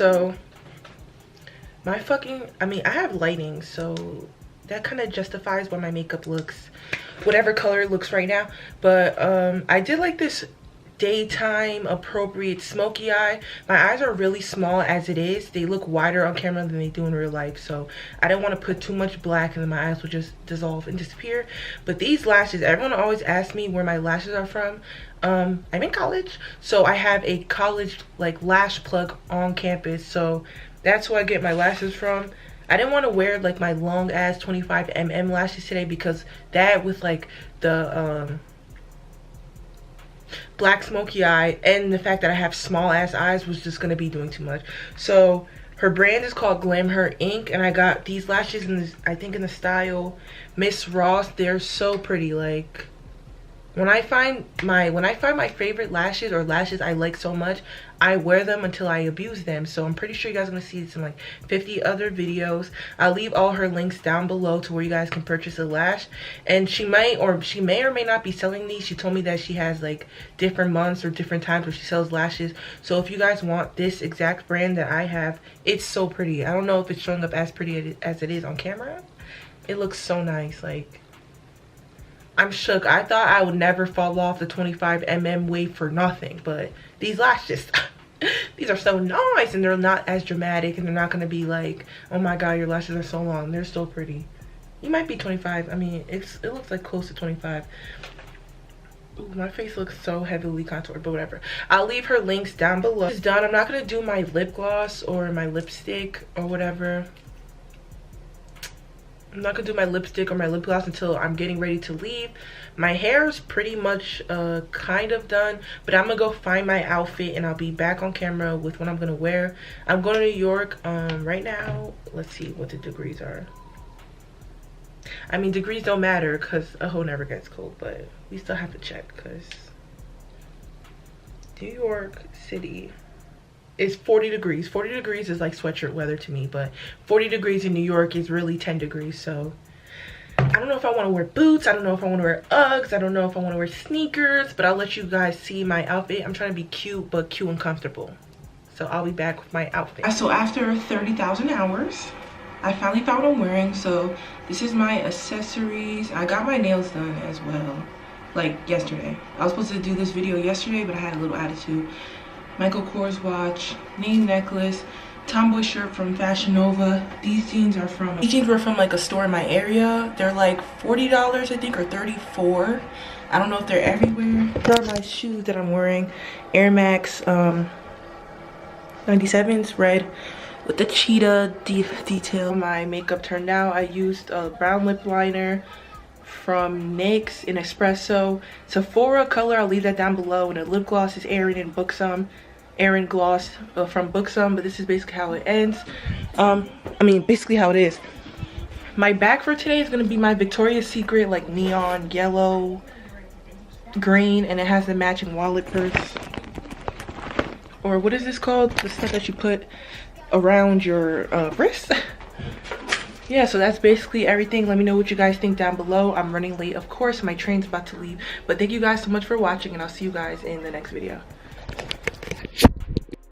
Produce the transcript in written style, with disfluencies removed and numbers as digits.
So I have lighting, so that kind of justifies why my makeup looks whatever color it looks right now. But I did like this daytime appropriate smoky eye. My eyes are really small as it is. They look wider on camera than they do in real life, so I didn't want to put too much black and then my eyes would just dissolve and disappear. But these lashes, everyone always asks me where my lashes are from. I'm in college, so I have a college like lash plug on campus, so that's where I get my lashes from. I didn't want to wear like my long ass 25mm lashes today because that with like the black smoky eye and the fact that I have small ass eyes was just gonna be doing too much. So her brand is called Glam Her Ink, and I got these lashes in this, I think in the style Miss Ross. They're so pretty. Like when I find my favorite lashes or lashes I like so much, I wear them until I abuse them. So I'm pretty sure you guys are gonna see this in like 50 other videos. I'll leave all her links down below to where you guys can purchase a lash. And she may or may not be selling these. She told me that she has like different months or different times where she sells lashes. So if you guys want this exact brand that I have, it's so pretty. I don't know if it's showing up as pretty as it is on camera. It looks so nice. Like, I'm shook. I thought I would never fall off the 25mm wave for nothing, but these lashes, these are so nice, and they're not as dramatic, and they're not going to be like, oh my god, your lashes are so long. They're so pretty. You might be 25. I mean, it looks like close to 25. Ooh, my face looks so heavily contoured, but whatever. I'll leave her links down below. It's done. I'm not going to do my lip gloss or my lipstick or whatever. I'm not gonna do my lipstick or my lip gloss until I'm getting ready to leave. My hair is pretty much kind of done, but I'm gonna go find my outfit and I'll be back on camera with what I'm gonna wear. I'm going to New York right now. Let's see what the degrees are. I mean, degrees don't matter because a hoe never gets cold, but we still have to check because New York City is 40 degrees. 40 degrees is like sweatshirt weather to me, but 40 degrees in New York is really 10 degrees. So I don't know if I want to wear boots. I don't know if I want to wear Uggs. I don't know if I want to wear sneakers, but I'll let you guys see my outfit. I'm trying to be cute, but cute and comfortable. So I'll be back with my outfit. So after 30,000 hours, I finally found what I'm wearing. So this is my accessories. I got my nails done as well, like yesterday. I was supposed to do this video yesterday, but I had a little attitude. Michael Kors watch, name necklace, tomboy shirt from Fashion Nova. These jeans were from like a store in my area. They're like $40 I think, or $34. I don't know if they're everywhere. Here are my shoes that I'm wearing. Air Max 97s, red with the cheetah detail. My makeup turned out. I used a brown lip liner from NYX in Espresso. Sephora color, I'll leave that down below. And the lip gloss is Erin in Buxom. Erin gloss from Buxom, but this is basically how it ends. I mean, basically how it is. My bag for today is going to be my Victoria's Secret, like neon yellow, green, and it has the matching wallet purse. Or what is this called? The stuff that you put around your wrist. Yeah, so that's basically everything. Let me know what you guys think down below. I'm running late, of course. My train's about to leave. But thank you guys so much for watching, and I'll see you guys in the next video.